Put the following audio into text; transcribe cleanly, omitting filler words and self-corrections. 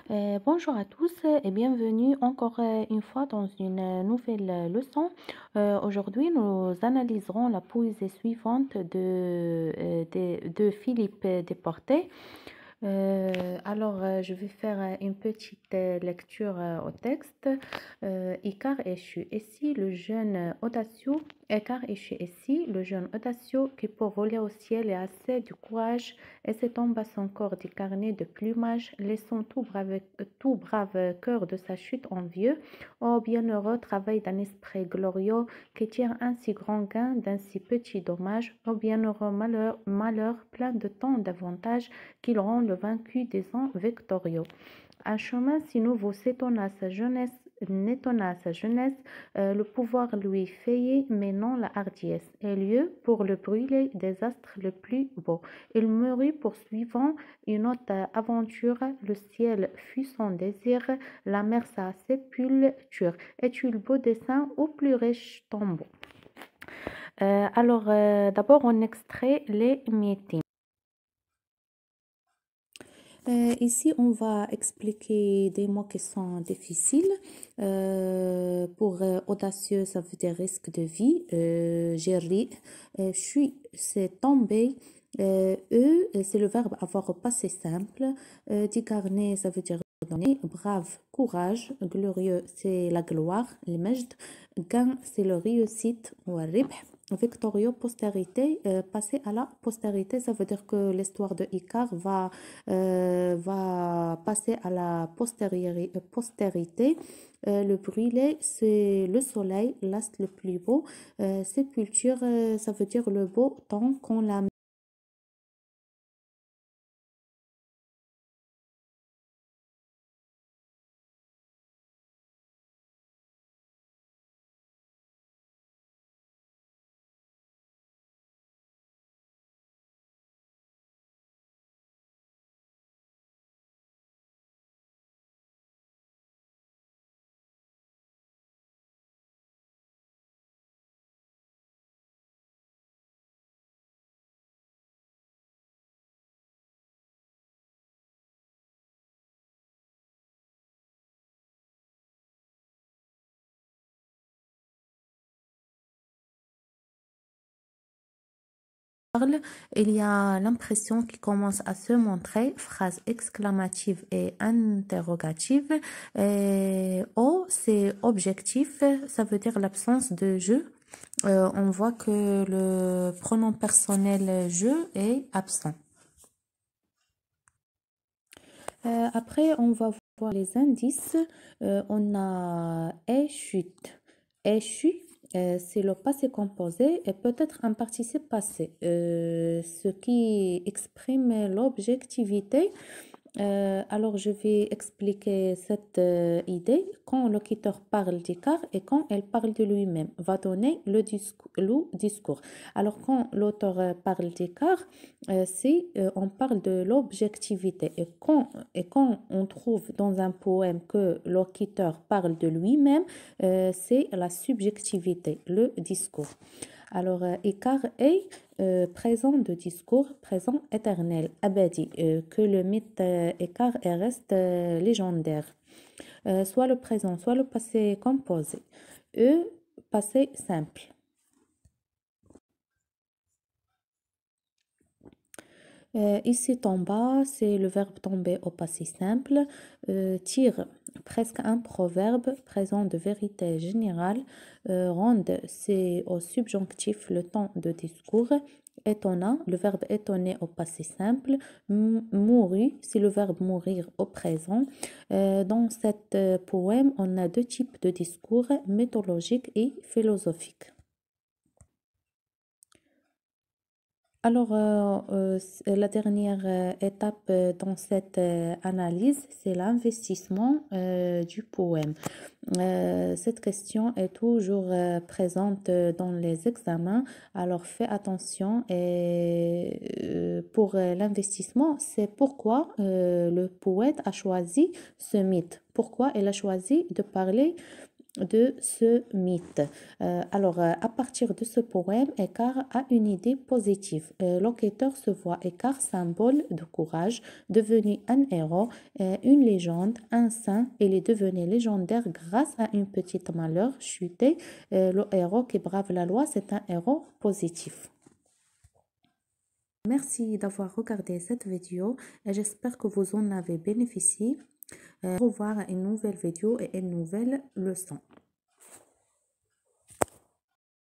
Bonjour à tous et bienvenue encore une fois dans une nouvelle leçon. Aujourd'hui, nous analyserons la poésie suivante de Philippe Desportes. Je vais faire une petite lecture au texte. Icare échu. Et si le jeune audacieux, Icare échu. Et si le jeune audacieux qui pour voler au ciel est assez du courage et se tombe à son corps décarné de plumage, laissant tout brave cœur de sa chute envieux, ô bienheureux travail d'un esprit glorieux qui tire un si grand gain d'un si petit dommage, ô bienheureux malheur plein de tant d'avantages qu'il rend le vaincu des ans victorieux. Un chemin si nouveau n'étonna sa jeunesse, le pouvoir lui fayait, mais non la hardiesse, et lieu pour le brûler des astres le plus beau. Il mourut poursuivant une autre aventure, le ciel fut son désir, la mer sa sépulture. Es-tu le beau dessin au plus riche tombeau? D'abord, on extrait les miettines. Ici, on va expliquer des mots qui sont difficiles. Pour audacieux, ça veut dire risque de vie. J'ai ri. C'est tombé. C'est le verbe avoir au passé simple. Dicarner, ça veut dire donner. Brave, courage. Glorieux, c'est la gloire. Le majd. Gain, c'est le réussite ou ribh. Victorieux, postérité, passer à la postérité, ça veut dire que l'histoire de Icare va passer à la postérité. Le brûlé, c'est le soleil, l'astre le plus beau. Sépulture, ça veut dire le beau temps qu'on la parle, il y a l'impression qui commence à se montrer, phrase exclamative et interrogative. O, c'est objectif, ça veut dire l'absence de jeu. On voit que le pronom personnel je est absent. Après, on va voir les indices. On a chute. Échu, c'est le passé composé et peut-être un participe passé, ce qui exprime l'objectivité. Alors, je vais expliquer cette idée. Quand le lecteur parle d'Icare et quand elle parle de lui-même, va donner le discours. Alors, quand l'auteur parle d'Icare, on parle de l'objectivité. Et quand on trouve dans un poème que le lecteur parle de lui-même, c'est la subjectivité, le discours. Alors, Icare est présent de discours, présent éternel, abadi, que le mythe Icare reste légendaire. Soit le présent, soit le passé composé. Passé simple. Ici, tomba, c'est le verbe tomber au passé simple. Tire, presque un proverbe présent de vérité générale. Ronde, c'est au subjonctif le temps de discours. Étonna, le verbe étonner au passé simple. Mouru, c'est le verbe mourir au présent. Dans cet poème, on a deux types de discours, mythologique et philosophique. Alors, la dernière étape dans cette analyse, c'est l'investissement du poème. Cette question est toujours présente dans les examens, alors fais attention. Et pour l'investissement, c'est pourquoi le poète a choisi ce mythe, pourquoi il a choisi de parler de ce mythe. À partir de ce poème, Eckhart a une idée positive. L'enquêteur se voit Eckhart symbole de courage, devenu un héros, une légende, un saint. Il est devenu légendaire grâce à une petite malheur chuté. Le héros qui brave la loi, c'est un héros positif. Merci d'avoir regardé cette vidéo et j'espère que vous en avez bénéficié. Au revoir à une nouvelle vidéo et une nouvelle leçon.